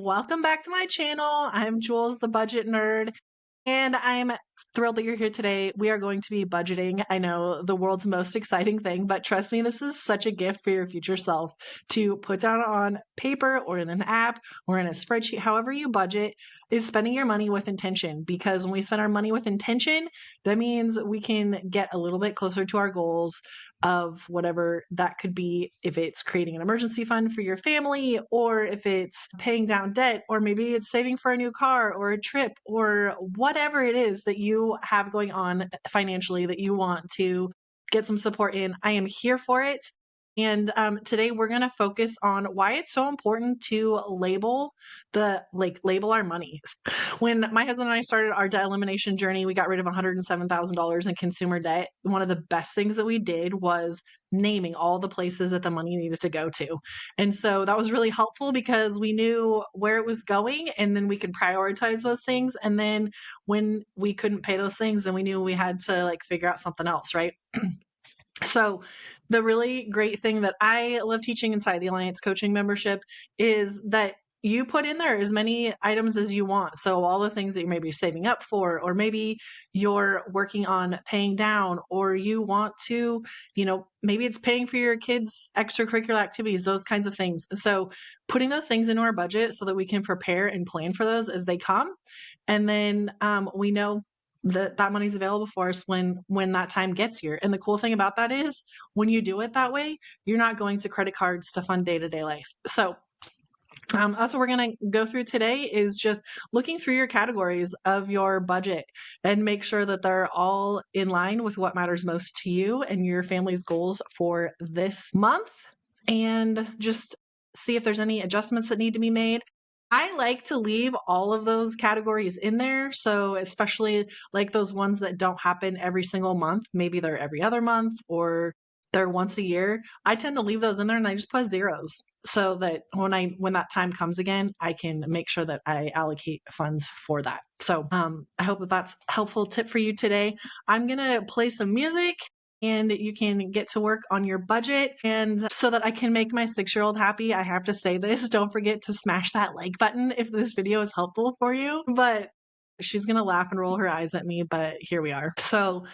welcome back to my channel. I'm Jules, the budget nerd, and I'm thrilled that you're here today. We are going to be budgeting. I know, the world's most exciting thing, but trust me, this is such a gift for your future self to put down on paper or in an app or in a spreadsheet. However you budget is spending your money with intention, because when we spend our money with intention, that means we can get a little bit closer to our goals of whatever that could be. If it's creating an emergency fund for your family, or if it's paying down debt, or maybe it's saving for a new car or a trip, or whatever it is that you have going on financially that you want to get some support in, I am here for it. And today we're going to focus on why it's so important to label our money. When my husband and I started our debt elimination journey, we got rid of $107,000 in consumer debt. One of the best things that we did was naming all the places that the money needed to go to. And so that was really helpful because we knew where it was going, and then we could prioritize those things. And then when we couldn't pay those things, then we knew we had to figure out something else, right? So, the really great thing that I love teaching inside the Alliance Coaching membership is that you put in there as many items as you want. So, all the things that you may be saving up for, or maybe you're working on paying down, or you want to, maybe it's paying for your kids' extracurricular activities, those kinds of things. So, putting those things into our budget so that we can prepare and plan for those as they come. And then we know that money's available for us when that time gets here. And the cool thing about that is when you do it that way, you're not going to credit cards to fund day-to-day life. So that's what we're going to go through today, is just looking through your categories of your budget and make sure that they're all in line with what matters most to you and your family's goals for this month, and just see if there's any adjustments that need to be made. I like to leave all of those categories in there. So, especially like those ones that don't happen every single month, maybe they're every other month or they're once a year. I tend to leave those in there and I just put zeros so that when that time comes again, I can make sure that I allocate funds for that. So, I hope that that's a helpful tip for you today. I'm going to play some music and you can get to work on your budget. And so that I can make my 6-year-old happy, I have to say this. Don't forget to smash that like button if this video is helpful for you. But she's going to laugh and roll her eyes at me, but here we are. So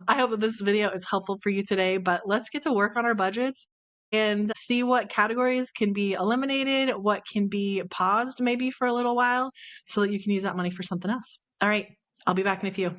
I hope that this video is helpful for you today, but let's get to work on our budgets and see what categories can be eliminated, what can be paused maybe for a little while so that you can use that money for something else. All right, I'll be back in a few.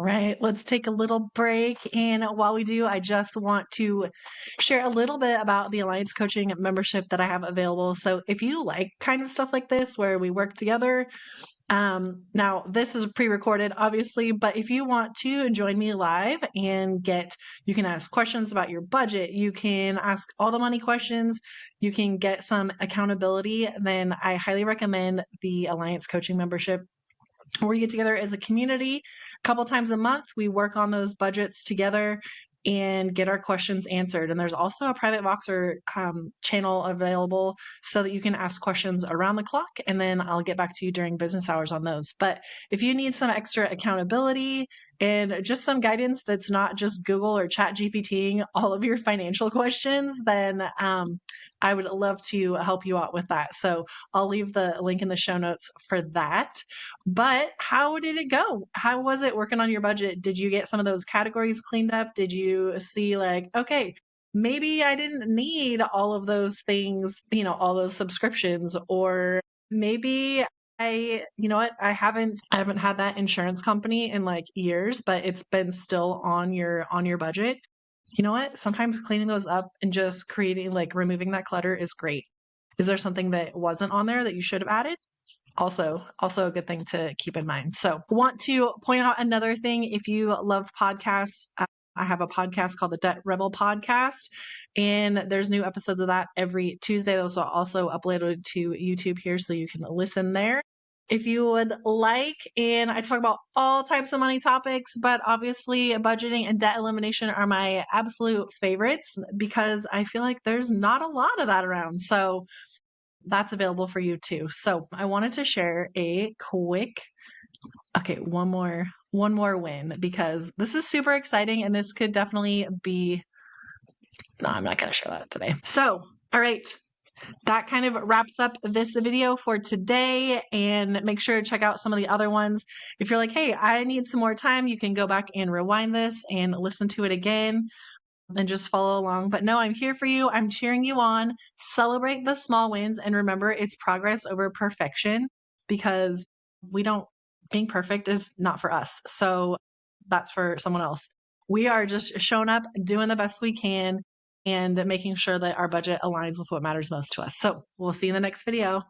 Right. Let's take a little break. And while we do, I just want to share a little bit about the Alliance Coaching membership that I have available. So if you like kind of stuff like this where we work together, now this is pre-recorded, obviously, but if you want to join me live and you can ask questions about your budget, you can ask all the money questions, you can get some accountability, then I highly recommend the Alliance Coaching membership where we get together as a community a couple times a month. We work on those budgets together and get our questions answered. And there's also a private Voxer channel available so that you can ask questions around the clock, and then I'll get back to you during business hours on those. But if you need some extra accountability and just some guidance that's not just Google or Chat GPTing all of your financial questions, then I would love to help you out with that. So I'll leave the link in the show notes for that. But how did it go? How was it working on your budget? Did you get some of those categories cleaned up? Did you see, like, okay, maybe I didn't need all of those things, all those subscriptions, or maybe you know what, I haven't had that insurance company in like years, but it's been still on your budget. You know what? Sometimes cleaning those up and just creating, like, removing that clutter is great. Is there something that wasn't on there that you should have added? Also a good thing to keep in mind. So, want to point out another thing. If you love podcasts, I have a podcast called the Debt Rebel Podcast, and there's new episodes of that every Tuesday. Those are also uploaded to YouTube here, so you can listen there if you would like. And I talk about all types of money topics, but obviously budgeting and debt elimination are my absolute favorites because I feel like there's not a lot of that around. So that's available for you too. So I wanted to share a quick, okay, one more win, because this is super exciting and this could definitely be, no, I'm not going to share that today. So, all right. That kind of wraps up this video for today, and make sure to check out some of the other ones. If you're like, hey, I need some more time, you can go back and rewind this and listen to it again and just follow along. But no, I'm here for you. I'm cheering you on. Celebrate the small wins and remember it's progress over perfection, because we don't, being perfect is not for us. So that's for someone else. We are just showing up, doing the best we can, and making sure that our budget aligns with what matters most to us. So we'll see you in the next video.